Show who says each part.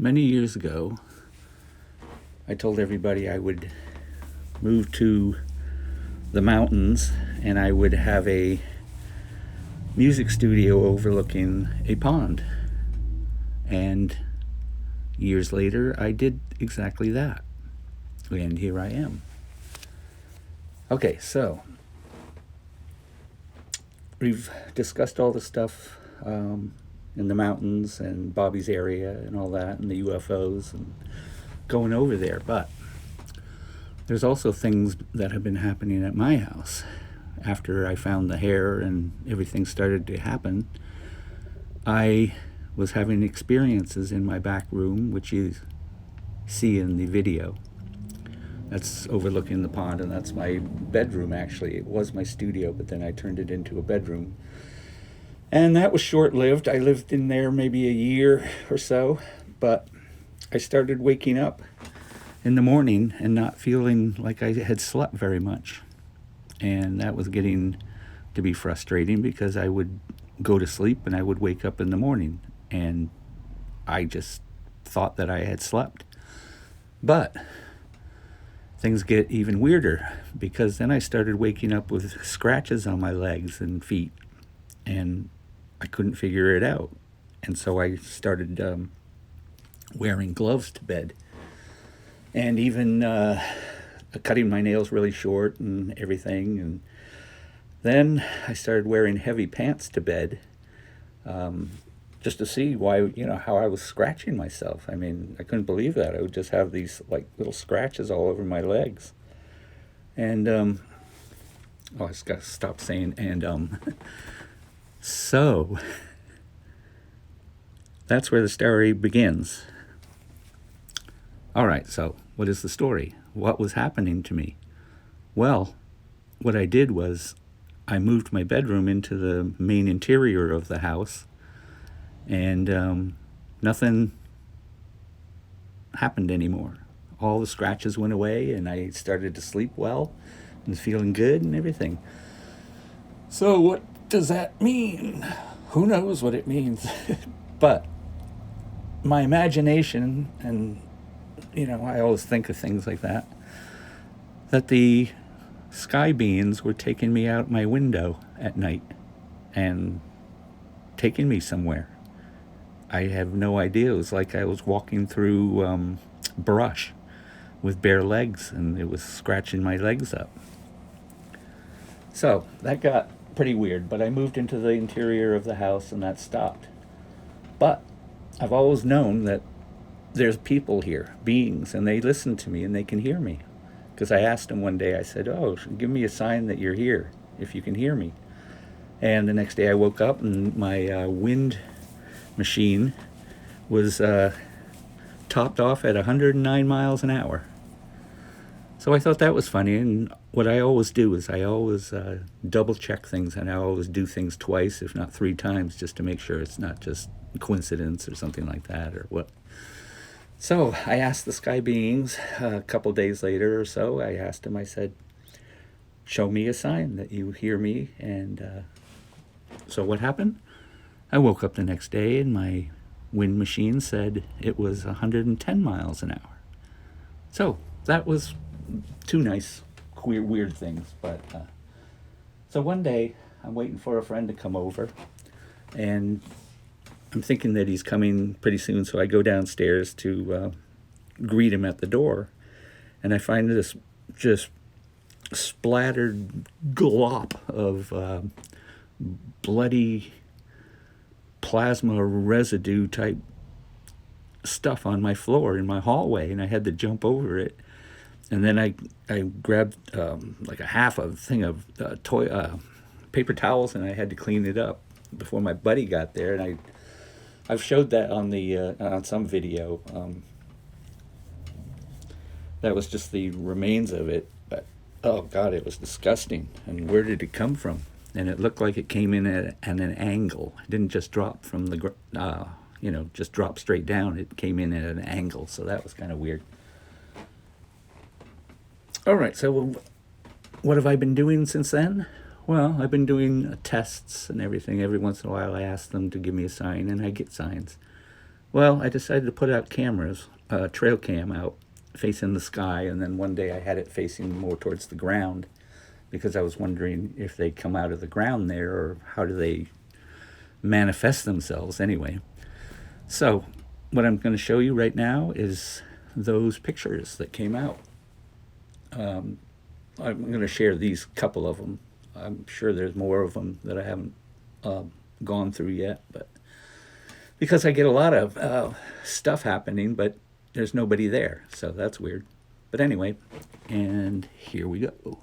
Speaker 1: Many years ago, I told everybody I would move to the mountains and I would have a music studio overlooking a pond. And years later, I did exactly that. And here I am. Okay, so we've discussed all the stuff in the mountains and Bobby's area and all that, and the UFOs and going over there. But there's also things that have been happening at my house. After I found the hair and everything started to happen, I was having experiences in my back room, which you see in the video. That's overlooking the pond, and that's my bedroom, actually. It was my studio, but then I turned it into a bedroom. And that was short-lived. I lived in there maybe a year or so, but I started waking up in the morning and not feeling like I had slept very much. And that was getting to be frustrating because I would go to sleep and I would wake up in the morning and I just thought that I had slept. But things get even weirder because then I started waking up with scratches on my legs and feet, and I couldn't figure it out. And so I started wearing gloves to bed, and even cutting my nails really short and everything. And then I started wearing heavy pants to bed, just to see why, how I was scratching myself. I mean, I couldn't believe that. I would just have these like little scratches all over my legs. And, I just got to stop saying, so that's where the story begins. All right, so what is the story? What was happening to me? Well, what I did was I moved my bedroom into the main interior of the house, and nothing happened anymore. All the scratches went away, and I started to sleep well and feeling good and everything. So what does that mean? Who knows what it means? But my imagination, and I always think of things like that the sky beings were taking me out my window at night and taking me somewhere. I have no idea. It was like I was walking through brush with bare legs, and it was scratching my legs up. So that got pretty weird, but I moved into the interior of the house and that stopped. But I've always known that there's people here, beings, and they listen to me and they can hear me. Because I asked them one day, I said, give me a sign that you're here, if you can hear me. And the next day I woke up and my wind machine was topped off at 109 miles an hour. So I thought that was funny, and what I always do is I always double check things, and I always do things twice, if not three times, just to make sure it's not just coincidence or something like that or what. So I asked the sky beings a couple days later or so, I said, show me a sign that you hear me. And so what happened? I woke up the next day and my wind machine said it was 110 miles an hour. So that was two nice, weird things. But so one day I'm waiting for a friend to come over, and I'm thinking that he's coming pretty soon, so I go downstairs to greet him at the door, and I find this just splattered glop of bloody plasma residue type stuff on my floor in my hallway, and I had to jump over it. And then I grabbed like a half a thing of paper towels, and I had to clean it up before my buddy got there. And I've showed that on the on some video. That was just the remains of it. But oh God, it was disgusting. And where did it come from? And it looked like it came in at an angle. It didn't just drop from the just drop straight down. It came in at an angle, so that was kind of weird. All right, so what have I been doing since then? Well, I've been doing tests and everything. Every once in a while I ask them to give me a sign, and I get signs. Well, I decided to put out cameras, trail cam out facing the sky, and then one day I had it facing more towards the ground because I was wondering if they come out of the ground there or how do they manifest themselves anyway. So, what I'm going to show you right now is those pictures that came out. I'm going to share these couple of them. I'm sure there's more of them that I haven't uh, gone through yet, but because I get a lot of stuff happening, but there's nobody there, so that's weird. But anyway, and here we go.